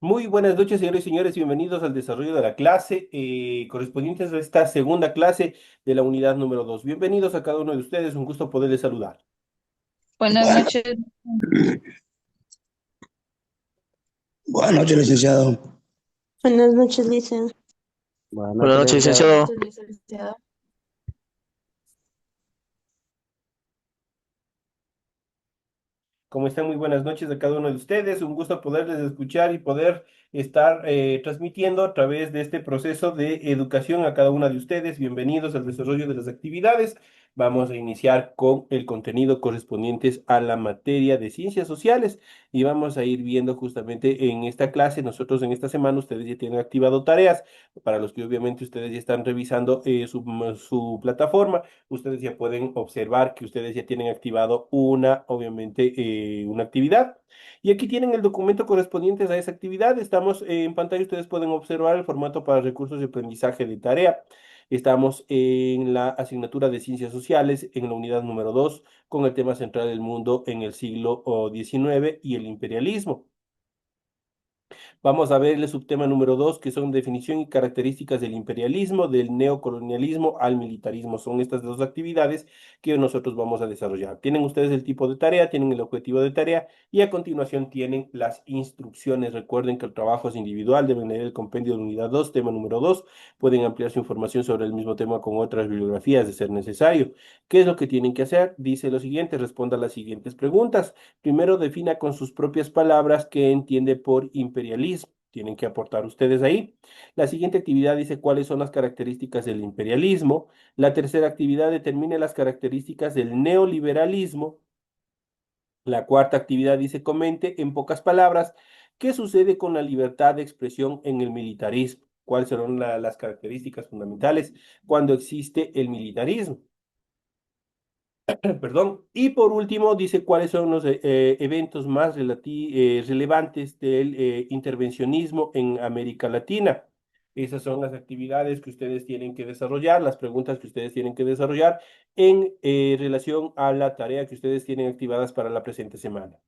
Muy buenas noches, señores y señores, bienvenidos al desarrollo de la clase correspondientes a esta segunda clase de la unidad número 2. Bienvenidos a cada uno de ustedes, un gusto poderles saludar. Buenas Bueno, noches. buenas noches, licenciado. Buenas noches, Lisa. Buenas Buenas noches, noches, licenciado. licenciado. Buenas noches, licenciado. ¿Cómo están? Muy buenas noches a cada uno de ustedes. Un gusto poderles escuchar y poder estar transmitiendo a través de este proceso de educación a cada una de ustedes. Bienvenidos al desarrollo de las actividades. Vamos a iniciar con el contenido correspondientes a la materia de ciencias sociales y vamos a ir viendo justamente en esta clase. Nosotros en esta semana ustedes ya tienen activado tareas para los que obviamente ustedes ya están revisando su plataforma. Ustedes ya pueden observar que ustedes ya tienen activado obviamente, una actividad. Y aquí tienen el documento correspondiente a esa actividad. Estamos en pantalla, ustedes pueden observar el formato para recursos de aprendizaje de tarea. Estamos en la asignatura de Ciencias Sociales, en la unidad número 2 con el tema central del mundo en el siglo XIX y el imperialismo. Vamos a ver el subtema número 2, que son definición y características del imperialismo, del neocolonialismo al militarismo. Son estas dos actividades que nosotros vamos a desarrollar. Tienen ustedes el tipo de tarea, tienen el objetivo de tarea y a continuación tienen las instrucciones. Recuerden que el trabajo es individual, deben leer el compendio de unidad 2, tema número 2. Pueden ampliar su información sobre el mismo tema con otras bibliografías de ser necesario. ¿Qué es lo que tienen que hacer? Dice lo siguiente, responda a las siguientes preguntas. Primero, defina con sus propias palabras qué entiende por imperialismo. Tienen que aportar ustedes ahí. La siguiente actividad dice cuáles son las características del imperialismo. La tercera actividad determine las características del neoliberalismo. La cuarta actividad dice comente en pocas palabras qué sucede con la libertad de expresión en el militarismo. ¿Cuáles son las características fundamentales cuando existe el militarismo? Perdón. Y por último, dice cuáles son los eventos más relevantes del intervencionismo en América Latina. Esas son las actividades que ustedes tienen que desarrollar, las preguntas que ustedes tienen que desarrollar en relación a la tarea que ustedes tienen activadas para la presente semana.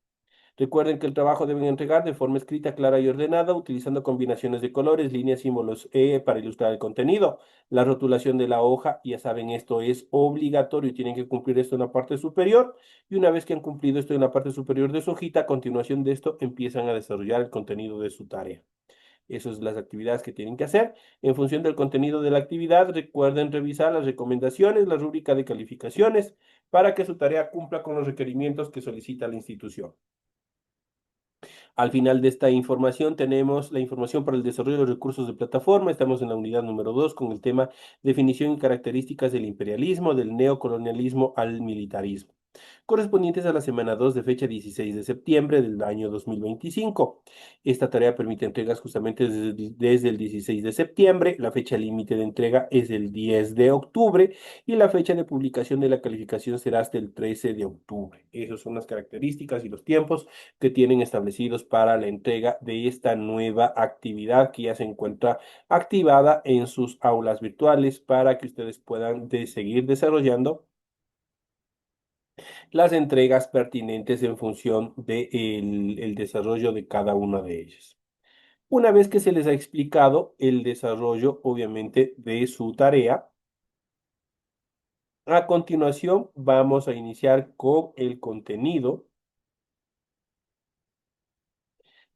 Recuerden que el trabajo deben entregar de forma escrita, clara y ordenada, utilizando combinaciones de colores, líneas, símbolos para ilustrar el contenido. La rotulación de la hoja, ya saben, esto es obligatorio y tienen que cumplir esto en la parte superior. Y una vez que han cumplido esto en la parte superior de su hojita, a continuación de esto empiezan a desarrollar el contenido de su tarea. Esas son las actividades que tienen que hacer. En función del contenido de la actividad, recuerden revisar las recomendaciones, la rúbrica de calificaciones, para que su tarea cumpla con los requerimientos que solicita la institución. Al final de esta información tenemos la información para el desarrollo de los recursos de plataforma. Estamos en la unidad número 2 con el tema definición y características del imperialismo, del neocolonialismo al militarismo, correspondientes a la semana 2 de fecha 16 de septiembre del año 2025. Esta tarea permite entregas justamente desde el 16 de septiembre, la fecha límite de entrega es el 10 de octubre y la fecha de publicación de la calificación será hasta el 13 de octubre. Esas son las características y los tiempos que tienen establecidos para la entrega de esta nueva actividad que ya se encuentra activada en sus aulas virtuales para que ustedes puedan seguir desarrollando las entregas pertinentes en función del el desarrollo de cada una de ellas. Una vez que se les ha explicado el desarrollo, obviamente, de su tarea, a continuación vamos a iniciar con el contenido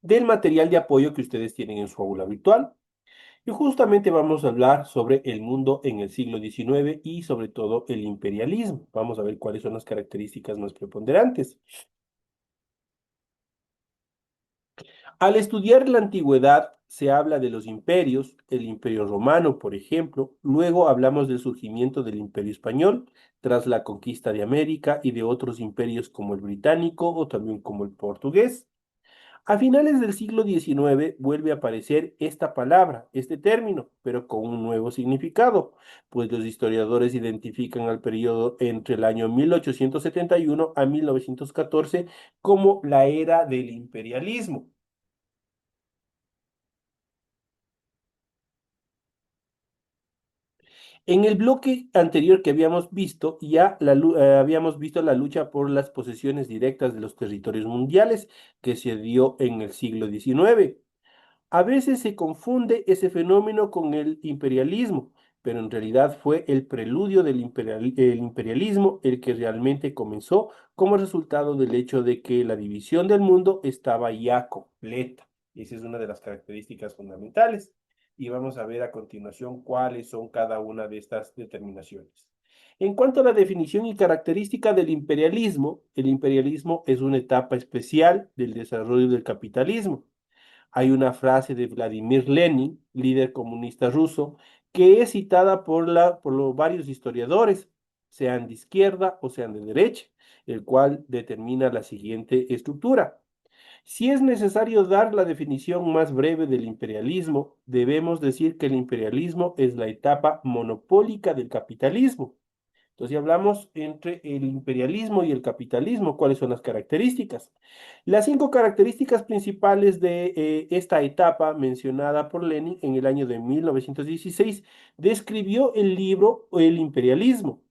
del material de apoyo que ustedes tienen en su aula virtual. Y justamente vamos a hablar sobre el mundo en el siglo XIX y sobre todo el imperialismo. Vamos a ver cuáles son las características más preponderantes. Al estudiar la antigüedad, se habla de los imperios, el imperio romano, por ejemplo, luego hablamos del surgimiento del imperio español tras la conquista de América y de otros imperios como el británico o también como el portugués. A finales del siglo XIX vuelve a aparecer esta palabra, este término, pero con un nuevo significado, pues los historiadores identifican al periodo entre el año 1871 a 1914 como la era del imperialismo. En el bloque anterior que habíamos visto, ya habíamos visto la lucha por las posesiones directas de los territorios mundiales que se dio en el siglo XIX. A veces se confunde ese fenómeno con el imperialismo, pero en realidad fue el preludio del el imperialismo el que realmente comenzó como resultado del hecho de que la división del mundo estaba ya completa. Esa es una de las características fundamentales. Y vamos a ver a continuación cuáles son cada una de estas determinaciones. En cuanto a la definición y característica del imperialismo, el imperialismo es una etapa especial del desarrollo del capitalismo. Hay una frase de Vladimir Lenin, líder comunista ruso, que es citada por los varios historiadores, sean de izquierda o sean de derecha, el cual determina la siguiente estructura. Si es necesario dar la definición más breve del imperialismo, debemos decir que el imperialismo es la etapa monopólica del capitalismo. Entonces, ya hablamos entre el imperialismo y el capitalismo, cuáles son las características. Las cinco características principales de esta etapa mencionada por Lenin en el año de 1916 describió el libro El imperialismo,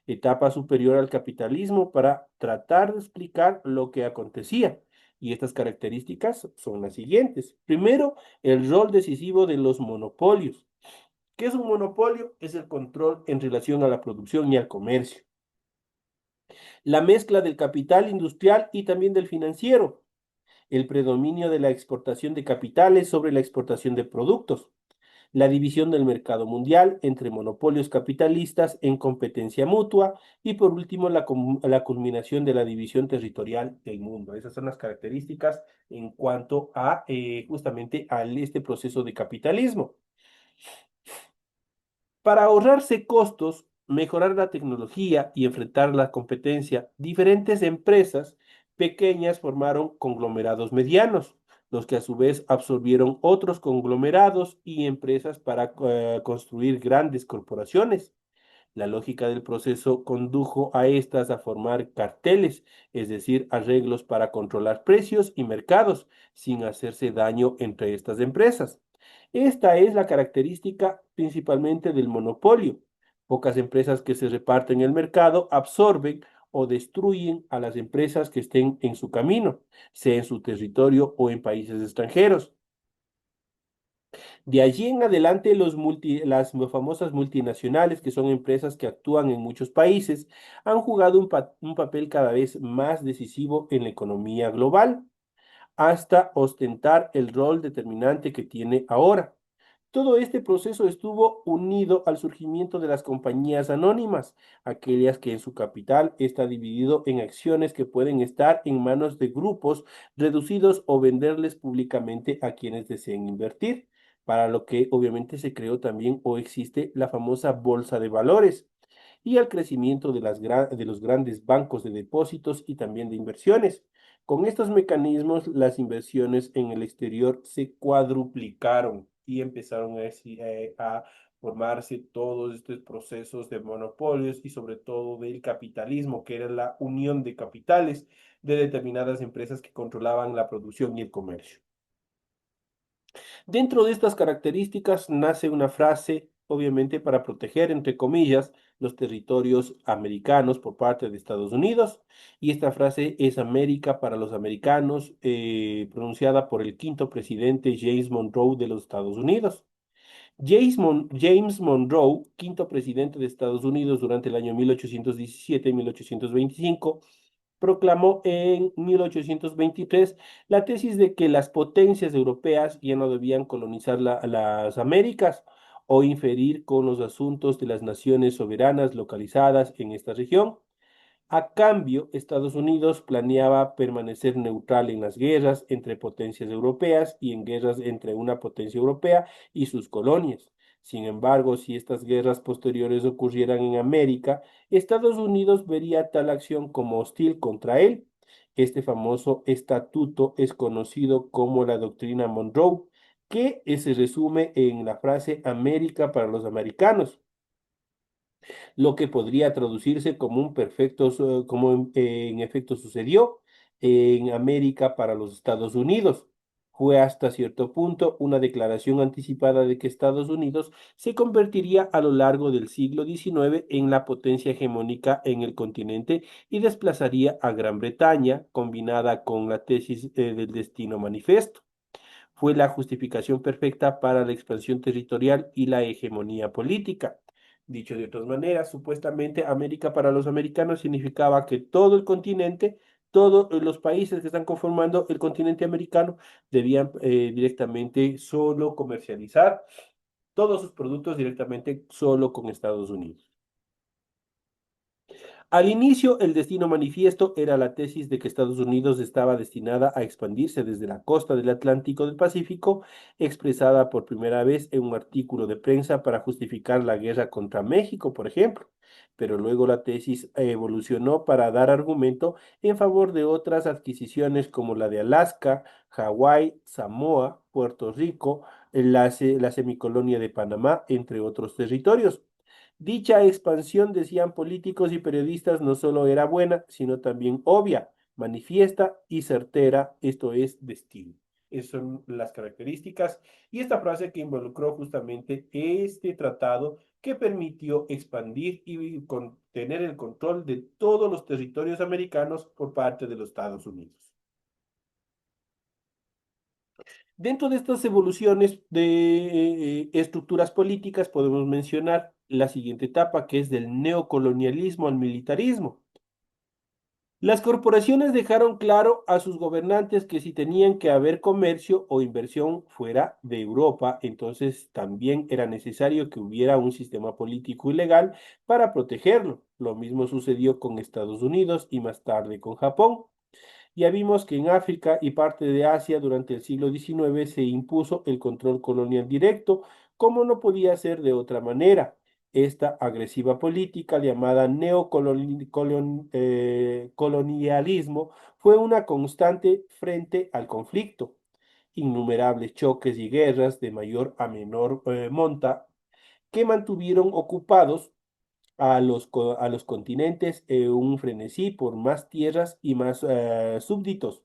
etapa superior al capitalismo, para tratar de explicar lo que acontecía. Y estas características son las siguientes. Primero, el rol decisivo de los monopolios. ¿Qué es un monopolio? Es el control en relación a la producción y al comercio. La mezcla del capital industrial y también del financiero. El predominio de la exportación de capitales sobre la exportación de productos. La división del mercado mundial entre monopolios capitalistas en competencia mutua. Y por último, la culminación de la división territorial del mundo. Esas son las características en cuanto a justamente a este proceso de capitalismo. Para ahorrarse costos, mejorar la tecnología y enfrentar la competencia, diferentes empresas pequeñas formaron conglomerados medianos, los que a su vez absorbieron otros conglomerados y empresas para construir grandes corporaciones. La lógica del proceso condujo a estas a formar carteles, es decir, arreglos para controlar precios y mercados, sin hacerse daño entre estas empresas. Esta es la característica principalmente del monopolio. Pocas empresas que se reparten el mercado absorben o destruyen a las empresas que estén en su camino, sea en su territorio o en países extranjeros. De allí en adelante, las famosas multinacionales, que son empresas que actúan en muchos países, han jugado un papel cada vez más decisivo en la economía global, hasta ostentar el rol determinante que tiene ahora. Todo este proceso estuvo unido al surgimiento de las compañías anónimas, aquellas que en su capital está dividido en acciones que pueden estar en manos de grupos reducidos o venderles públicamente a quienes deseen invertir, para lo que obviamente se creó también o existe la famosa bolsa de valores y al crecimiento de, de los grandes bancos de depósitos y también de inversiones. Con estos mecanismos, las inversiones en el exterior se cuadruplicaron y empezaron a formarse todos estos procesos de monopolios y sobre todo del capitalismo, que era la unión de capitales de determinadas empresas que controlaban la producción y el comercio. Dentro de estas características nace una frase, obviamente, para proteger, entre comillas, los territorios americanos por parte de Estados Unidos. Y esta frase es América para los americanos, pronunciada por el quinto presidente James Monroe de los Estados Unidos. James Monroe, quinto presidente de Estados Unidos durante el año 1817 y 1825, proclamó en 1823 la tesis de que las potencias europeas ya no debían colonizar las Américas o inferir con los asuntos de las naciones soberanas localizadas en esta región. A cambio, Estados Unidos planeaba permanecer neutral en las guerras entre potencias europeas y en guerras entre una potencia europea y sus colonias. Sin embargo, si estas guerras posteriores ocurrieran en América, Estados Unidos vería tal acción como hostil contra él. Este famoso estatuto es conocido como la doctrina Monroe, que se resume en la frase América para los americanos, lo que podría traducirse como un perfecto, como en efecto sucedió en América para los Estados Unidos. Fue hasta cierto punto una declaración anticipada de que Estados Unidos se convertiría a lo largo del siglo XIX en la potencia hegemónica en el continente y desplazaría a Gran Bretaña, combinada con la tesis del destino manifiesto. fue la justificación perfecta para la expansión territorial y la hegemonía política. Dicho de otras maneras, supuestamente América para los americanos significaba que todo el continente, todos los países que están conformando el continente americano debían directamente solo comercializar todos sus productos directamente solo con Estados Unidos. Al inicio, el destino manifiesto era la tesis de que Estados Unidos estaba destinada a expandirse desde la costa del Atlántico del Pacífico, expresada por primera vez en un artículo de prensa para justificar la guerra contra México, por ejemplo. Pero luego la tesis evolucionó para dar argumento en favor de otras adquisiciones como la de Alaska, Hawái, Samoa, Puerto Rico, la semicolonia de Panamá, entre otros territorios. Dicha expansión, decían políticos y periodistas, no solo era buena, sino también obvia, manifiesta y certera, esto es destino. Esas son las características y esta frase que involucró justamente este tratado que permitió expandir y tener el control de todos los territorios americanos por parte de los Estados Unidos. Dentro de estas evoluciones de estructuras políticas podemos mencionar la siguiente etapa, que es del neocolonialismo al militarismo. Las corporaciones dejaron claro a sus gobernantes que si tenían que haber comercio o inversión fuera de Europa, entonces también era necesario que hubiera un sistema político y legal para protegerlo. Lo mismo sucedió con Estados Unidos y más tarde con Japón. Ya vimos que en África y parte de Asia durante el siglo XIX se impuso el control colonial directo, como no podía ser de otra manera. Esta agresiva política llamada neocolonialismo fue una constante frente al conflicto. Innumerables choques y guerras de mayor a menor monta que mantuvieron ocupados a los continentes un frenesí por más tierras y más súbditos.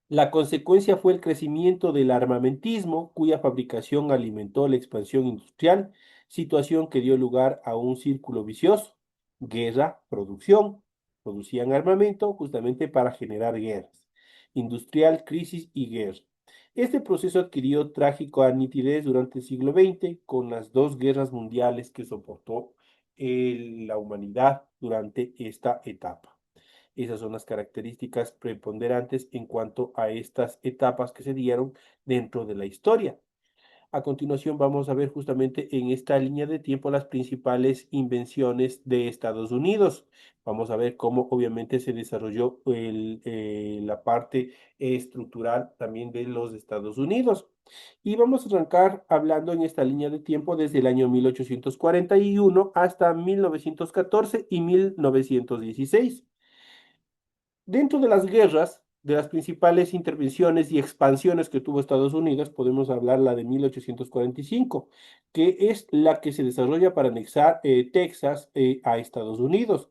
La consecuencia fue el crecimiento del armamentismo, cuya fabricación alimentó la expansión industrial, situación que dio lugar a un círculo vicioso. Guerra, producción. Producían armamento justamente para generar guerras. Industrial, crisis y guerra. Este proceso adquirió trágica nitidez durante el siglo XX con las dos guerras mundiales que soportó la humanidad durante esta etapa. Esas son las características preponderantes en cuanto a estas etapas que se dieron dentro de la historia. A continuación vamos a ver justamente en esta línea de tiempo las principales invenciones de Estados Unidos. Vamos a ver cómo obviamente se desarrolló la parte estructural también de los Estados Unidos. Y vamos a arrancar hablando en esta línea de tiempo desde el año 1841 hasta 1914 y 1916. Dentro de las guerras, de las principales intervenciones y expansiones que tuvo Estados Unidos, podemos hablar la de 1845, que es la que se desarrolla para anexar Texas a Estados Unidos.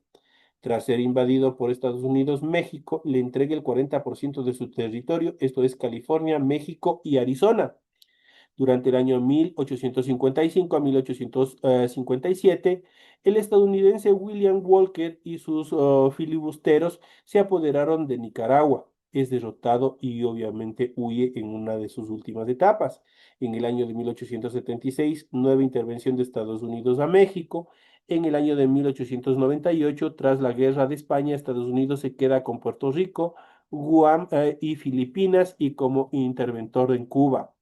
Tras ser invadido por Estados Unidos, México le entrega el 40% de su territorio, esto es California, México y Arizona. Durante el año 1855 a 1857, el estadounidense William Walker y sus filibusteros se apoderaron de Nicaragua. Es derrotado y obviamente huye en una de sus últimas etapas. En el año de 1876, nueva intervención de Estados Unidos a México. En el año de 1898, tras la guerra de España, Estados Unidos se queda con Puerto Rico, Guam y Filipinas y como interventor en Cuba.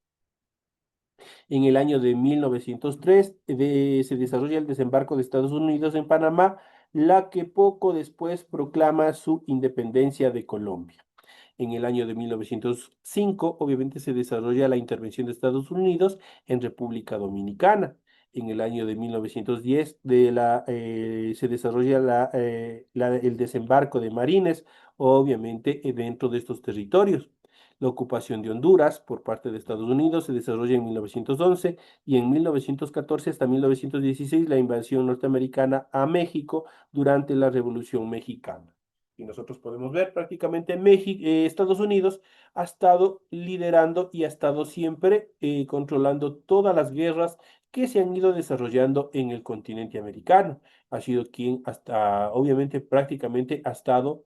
En el año de 1903 se desarrolla el desembarco de Estados Unidos en Panamá, la que poco después proclama su independencia de Colombia. En el año de 1905, obviamente, se desarrolla la intervención de Estados Unidos en República Dominicana. En el año de 1910 se desarrolla el desembarco de marines, obviamente, dentro de estos territorios. La ocupación de Honduras por parte de Estados Unidos se desarrolla en 1911 y en 1914 hasta 1916 la invasión norteamericana a México durante la Revolución Mexicana. Y nosotros podemos ver prácticamente Estados Unidos ha estado liderando y ha estado siempre controlando todas las guerras que se han ido desarrollando en el continente americano. ha sido quien hasta, obviamente, prácticamente ha estado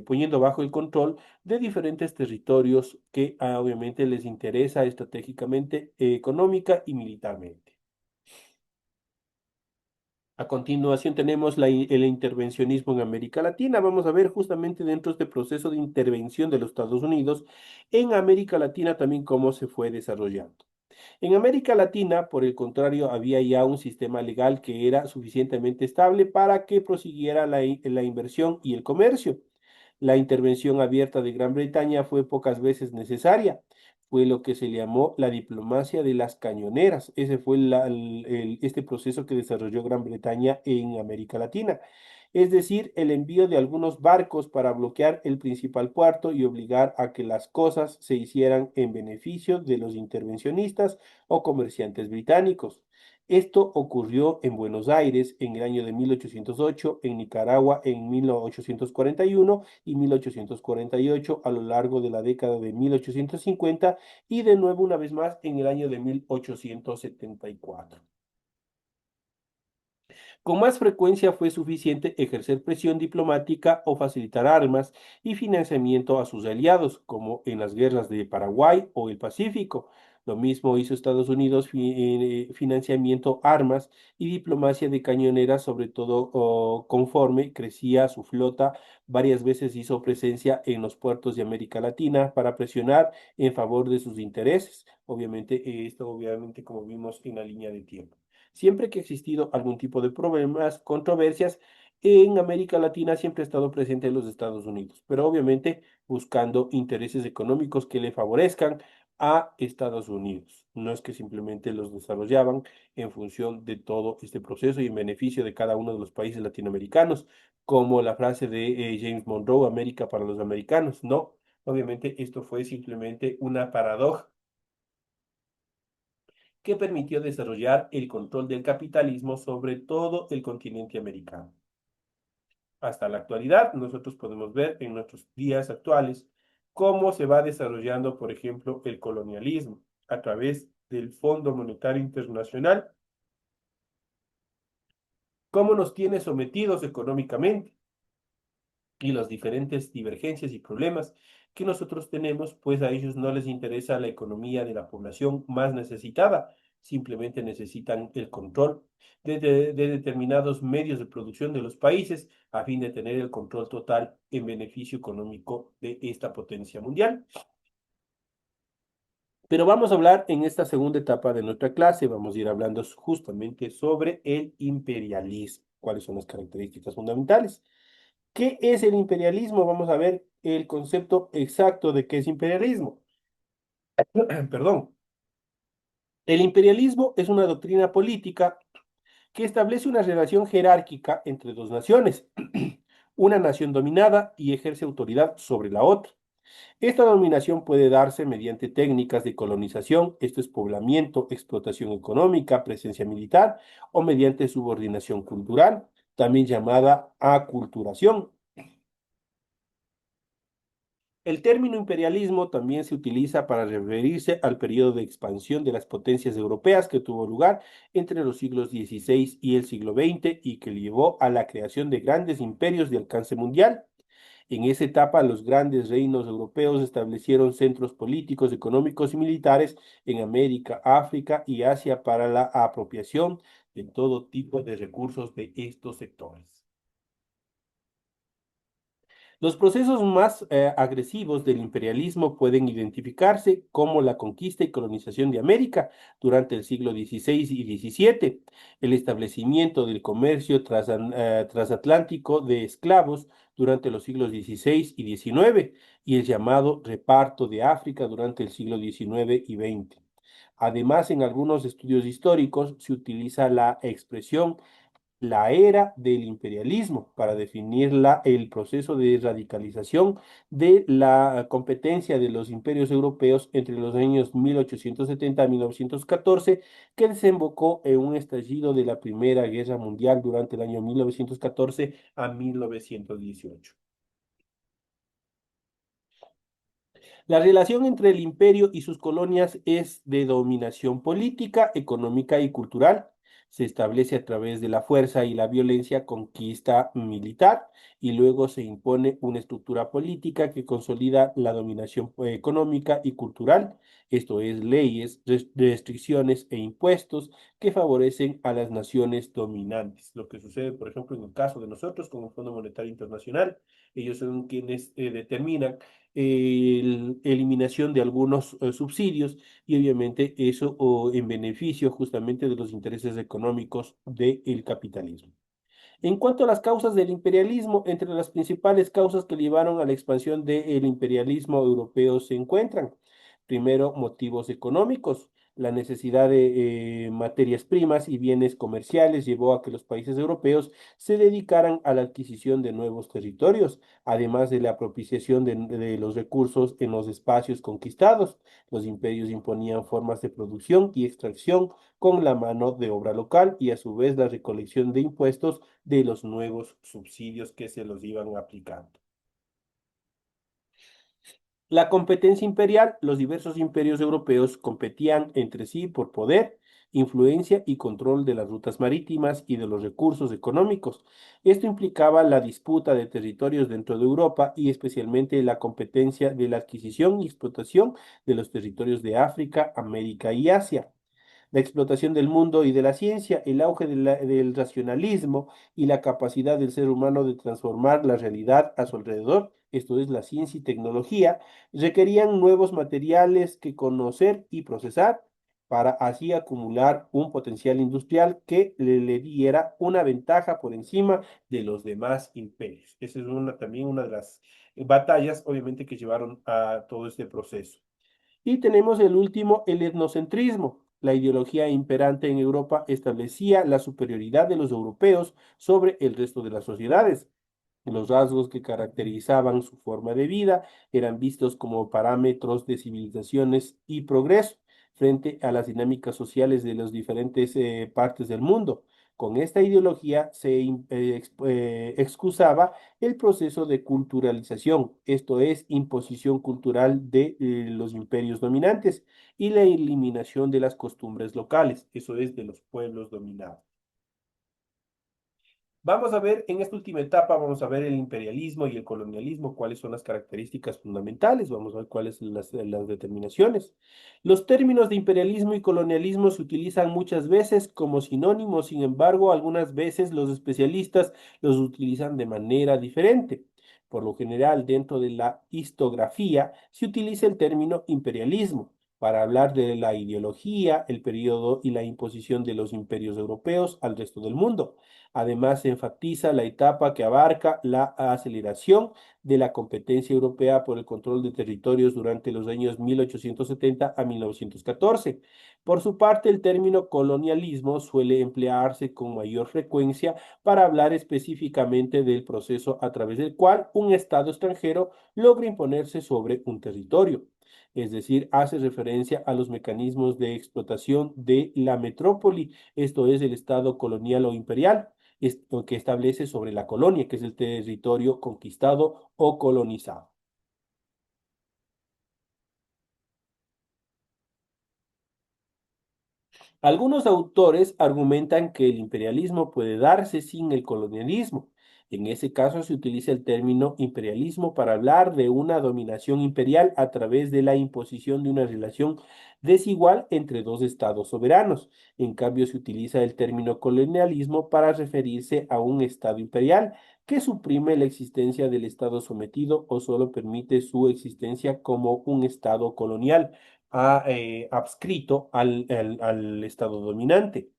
poniendo bajo el control de diferentes territorios que obviamente les interesa estratégicamente, económica y militarmente. A continuación tenemos el intervencionismo en América Latina. Vamos a ver justamente dentro de este proceso de intervención de los Estados Unidos en América Latina también cómo se fue desarrollando. En América Latina, por el contrario, había ya un sistema legal que era suficientemente estable para que prosiguiera la inversión y el comercio. La intervención abierta de Gran Bretaña fue pocas veces necesaria. Fue lo que se llamó la diplomacia de las cañoneras. Ese fue este proceso que desarrolló Gran Bretaña en América Latina. Es decir, el envío de algunos barcos para bloquear el principal puerto y obligar a que las cosas se hicieran en beneficio de los intervencionistas o comerciantes británicos. Esto ocurrió en Buenos Aires en el año de 1808, en Nicaragua en 1841 y 1848 a lo largo de la década de 1850 y de nuevo una vez más en el año de 1874. Con más frecuencia fue suficiente ejercer presión diplomática o facilitar armas y financiamiento a sus aliados, como en las guerras de Paraguay o el Pacífico. Lo mismo hizo Estados Unidos, financiamiento, armas y diplomacia de cañoneras, sobre todo conforme crecía su flota, varias veces hizo presencia en los puertos de América Latina para presionar en favor de sus intereses. Obviamente, esto obviamente como vimos en la línea de tiempo. Siempre que ha existido algún tipo de problemas, controversias, en América Latina siempre ha estado presente en los Estados Unidos, pero obviamente buscando intereses económicos que le favorezcan a Estados Unidos. No es que simplemente los desarrollaban en función de todo este proceso y en beneficio de cada uno de los países latinoamericanos, como la frase de James Monroe, América para los americanos. No, obviamente esto fue simplemente una paradoja que permitió desarrollar el control del capitalismo sobre todo el continente americano. Hasta la actualidad, nosotros podemos ver en nuestros días actuales cómo se va desarrollando, por ejemplo, el colonialismo a través del Fondo Monetario Internacional, cómo nos tiene sometidos económicamente y las diferentes divergencias y problemas que nosotros tenemos, pues a ellos no les interesa la economía de la población más necesitada, simplemente necesitan el control de determinados medios de producción de los países a fin de tener el control total en beneficio económico de esta potencia mundial. Pero vamos a hablar en esta segunda etapa de nuestra clase, vamos a ir hablando justamente sobre el imperialismo, cuáles son las características fundamentales. ¿Qué es el imperialismo? Vamos a ver el concepto exacto de qué es imperialismo. Perdón. El imperialismo es una doctrina política que establece una relación jerárquica entre dos naciones, una nación dominada y ejerce autoridad sobre la otra. Esta dominación puede darse mediante técnicas de colonización, esto es poblamiento, explotación económica, presencia militar, o mediante subordinación cultural, también llamada aculturación. El término imperialismo también se utiliza para referirse al periodo de expansión de las potencias europeas que tuvo lugar entre los siglos XVI y el siglo XX y que llevó a la creación de grandes imperios de alcance mundial. En esa etapa, los grandes reinos europeos establecieron centros políticos, económicos y militares en América, África y Asia para la apropiación de todo tipo de recursos de estos sectores. Los procesos más agresivos del imperialismo pueden identificarse como la conquista y colonización de América durante el siglo XVI y XVII, el establecimiento del comercio transatlántico de esclavos durante los siglos XVI y XIX y el llamado reparto de África durante el siglo XIX y XX. Además, en algunos estudios históricos se utiliza la expresión la era del imperialismo para definir el proceso de radicalización de la competencia de los imperios europeos entre los años 1870 a 1914, que desembocó en un estallido de la Primera Guerra Mundial durante el año 1914 a 1918. La relación entre el imperio y sus colonias es de dominación política, económica y cultural. Se establece a través de la fuerza y la violencia conquista militar y luego se impone una estructura política que consolida la dominación económica y cultural, esto es, leyes, restricciones e impuestos que favorecen a las naciones dominantes. Lo que sucede, por ejemplo, en el caso de nosotros con el Fondo Monetario Internacional, ellos son quienes determinan la eliminación de algunos subsidios y obviamente eso en beneficio justamente de los intereses económicos del capitalismo. En cuanto a las causas del imperialismo, entre las principales causas que llevaron a la expansión del imperialismo europeo se encuentran, primero, motivos económicos. La necesidad de materias primas y bienes comerciales llevó a que los países europeos se dedicaran a la adquisición de nuevos territorios, además de la propiciación de los recursos en los espacios conquistados. Los imperios imponían formas de producción y extracción con la mano de obra local y a su vez la recolección de impuestos de los nuevos subsidios que se los iban aplicando. La competencia imperial, los diversos imperios europeos competían entre sí por poder, influencia y control de las rutas marítimas y de los recursos económicos. Esto implicaba la disputa de territorios dentro de Europa y especialmente la competencia de la adquisición y explotación de los territorios de África, América y Asia. La explotación del mundo y de la ciencia, el auge del racionalismo y la capacidad del ser humano de transformar la realidad a su alrededor, esto es la ciencia y tecnología, requerían nuevos materiales que conocer y procesar para así acumular un potencial industrial que le diera una ventaja por encima de los demás imperios. Esa es también una de las batallas, obviamente, que llevaron a todo este proceso. Y tenemos el último, el etnocentrismo. La ideología imperante en Europa establecía la superioridad de los europeos sobre el resto de las sociedades. Los rasgos que caracterizaban su forma de vida eran vistos como parámetros de civilizaciones y progreso frente a las dinámicas sociales de las diferentes partes del mundo. Con esta ideología se excusaba el proceso de culturalización, esto es, imposición cultural de los imperios dominantes y la eliminación de las costumbres locales, eso es, de los pueblos dominados. Vamos a ver, en esta última etapa, vamos a ver el imperialismo y el colonialismo, cuáles son las características fundamentales, vamos a ver cuáles son las determinaciones. Los términos de imperialismo y colonialismo se utilizan muchas veces como sinónimos, sin embargo, algunas veces los especialistas los utilizan de manera diferente. Por lo general, dentro de la historiografía se utiliza el término imperialismo para hablar de la ideología, el periodo y la imposición de los imperios europeos al resto del mundo. Además, se enfatiza la etapa que abarca la aceleración de la competencia europea por el control de territorios durante los años 1870 a 1914. Por su parte, el término colonialismo suele emplearse con mayor frecuencia para hablar específicamente del proceso a través del cual un Estado extranjero logra imponerse sobre un territorio. Es decir, hace referencia a los mecanismos de explotación de la metrópoli, esto es el Estado colonial o imperial que establece sobre la colonia, que es el territorio conquistado o colonizado. Algunos autores argumentan que el imperialismo puede darse sin el colonialismo. En ese caso se utiliza el término imperialismo para hablar de una dominación imperial a través de la imposición de una relación desigual entre dos estados soberanos. En cambio, se utiliza el término colonialismo para referirse a un estado imperial que suprime la existencia del estado sometido o solo permite su existencia como un estado colonial ha adscrito al Estado dominante.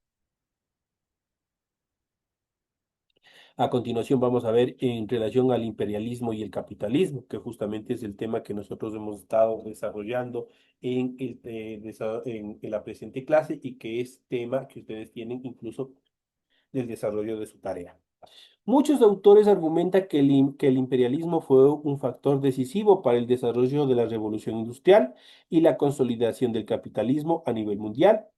A continuación vamos a ver en relación al imperialismo y el capitalismo, que justamente es el tema que nosotros hemos estado desarrollando en la presente clase y que es tema que ustedes tienen incluso del desarrollo de su tarea. Muchos autores argumentan que el imperialismo fue un factor decisivo para el desarrollo de la revolución industrial y la consolidación del capitalismo a nivel mundial.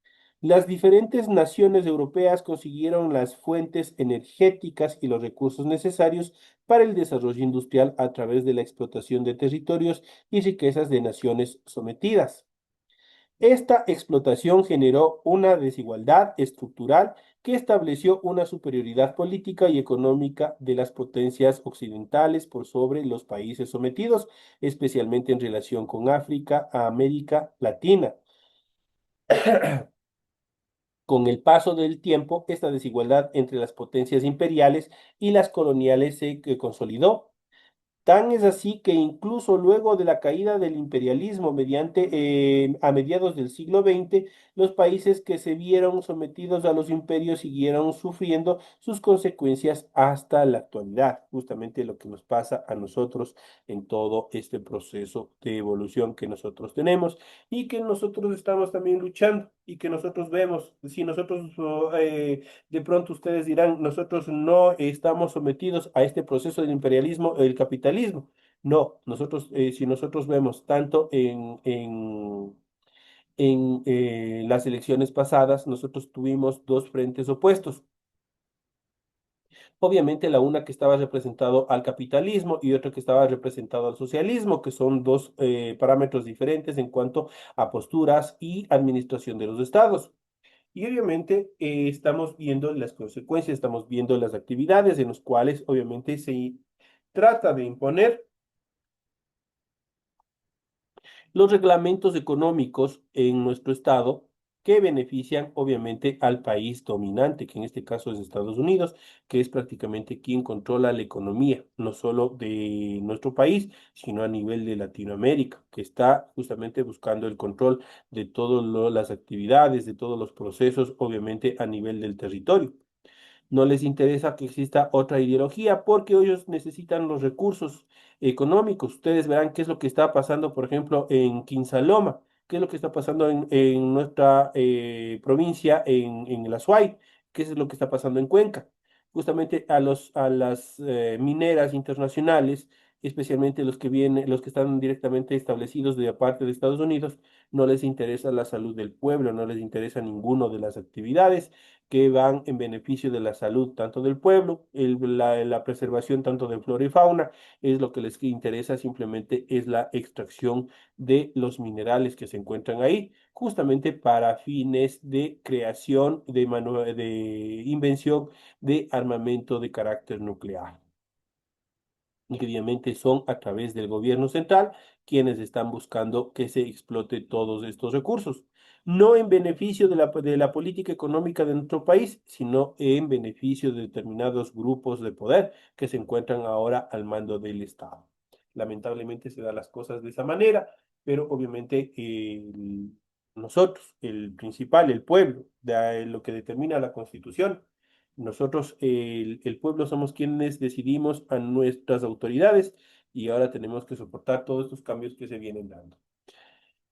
Las diferentes naciones europeas consiguieron las fuentes energéticas y los recursos necesarios para el desarrollo industrial a través de la explotación de territorios y riquezas de naciones sometidas. Esta explotación generó una desigualdad estructural que estableció una superioridad política y económica de las potencias occidentales por sobre los países sometidos, especialmente en relación con África, América Latina. Con el paso del tiempo, esta desigualdad entre las potencias imperiales y las coloniales se consolidó. Tan es así que incluso luego de la caída del imperialismo a mediados del siglo XX, los países que se vieron sometidos a los imperios siguieron sufriendo sus consecuencias hasta la actualidad, justamente lo que nos pasa a nosotros en todo este proceso de evolución que nosotros tenemos y que nosotros estamos también luchando y que nosotros vemos, si nosotros de pronto ustedes dirán, nosotros no estamos sometidos a este proceso del imperialismo, el capitalismo. No, nosotros, si nosotros vemos tanto en las elecciones pasadas, nosotros tuvimos dos frentes opuestos. Obviamente la una que estaba representado al capitalismo y otra que estaba representado al socialismo, que son dos parámetros diferentes en cuanto a posturas y administración de los estados. Y obviamente estamos viendo las consecuencias, estamos viendo las actividades en las cuales obviamente se trata de imponer los reglamentos económicos en nuestro estado que benefician obviamente al país dominante, que en este caso es Estados Unidos, que es prácticamente quien controla la economía, no solo de nuestro país, sino a nivel de Latinoamérica, que está justamente buscando el control de todas las actividades, de todos los procesos, obviamente a nivel del territorio. No les interesa que exista otra ideología porque ellos necesitan los recursos económicos. Ustedes verán qué es lo que está pasando, por ejemplo, en Quinsaloma, qué es lo que está pasando en nuestra provincia, en el Azuay, qué es lo que está pasando en Cuenca. Justamente a las mineras internacionales, especialmente los que vienen, los que están directamente establecidos de parte de Estados Unidos, no les interesa la salud del pueblo, no les interesa ninguno de las actividades que van en beneficio de la salud tanto del pueblo, la preservación tanto de flora y fauna, es lo que les interesa simplemente es la extracción de los minerales que se encuentran ahí, justamente para fines de creación, de invención de armamento de carácter nuclear y que obviamente son a través del gobierno central quienes están buscando que se explote todos estos recursos, no en beneficio de la política económica de nuestro país, sino en beneficio de determinados grupos de poder que se encuentran ahora al mando del Estado. Lamentablemente se dan las cosas de esa manera, pero obviamente nosotros, el principal, el pueblo, lo que determina la Constitución, nosotros, el pueblo, somos quienes decidimos a nuestras autoridades y ahora tenemos que soportar todos estos cambios que se vienen dando.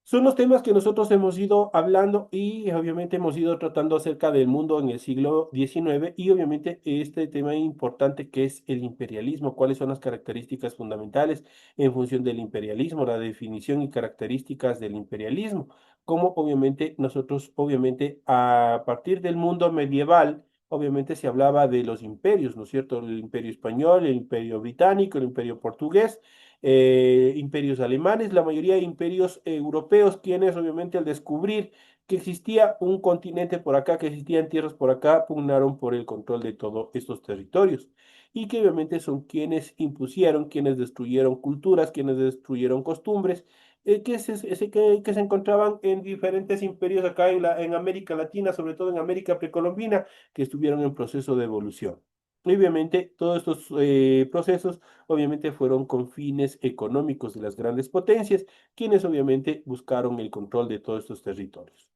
Son los temas que nosotros hemos ido hablando y obviamente hemos ido tratando acerca del mundo en el siglo XIX y obviamente este tema importante que es el imperialismo, cuáles son las características fundamentales en función del imperialismo, la definición y características del imperialismo, como obviamente nosotros, obviamente a partir del mundo medieval, obviamente se hablaba de los imperios, ¿no es cierto? El imperio español, el imperio británico, el imperio portugués, imperios alemanes, la mayoría de imperios europeos, quienes obviamente al descubrir que existía un continente por acá, que existían tierras por acá, pugnaron por el control de todos estos territorios. Y que obviamente son quienes impusieron, quienes destruyeron culturas, quienes destruyeron costumbres, que se encontraban en diferentes imperios acá en América Latina, sobre todo en América precolombina, que estuvieron en proceso de evolución. Y obviamente todos estos procesos obviamente fueron con fines económicos de las grandes potencias, quienes obviamente buscaron el control de todos estos territorios.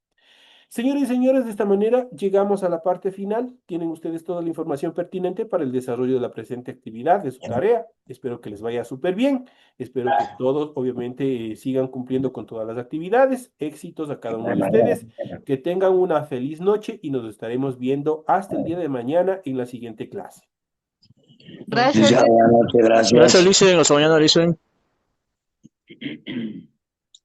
Señores y señores, de esta manera llegamos a la parte final. Tienen ustedes toda la información pertinente para el desarrollo de la presente actividad, de su tarea. Espero que les vaya súper bien. Espero que todos, obviamente, sigan cumpliendo con todas las actividades. Éxitos a cada uno de ustedes. Que tengan una feliz noche y nos estaremos viendo hasta el día de mañana en la siguiente clase. Gracias, Licenciado, Luis. buenas noches, Gracias, gracias. Licen. Hasta mañana, Licen.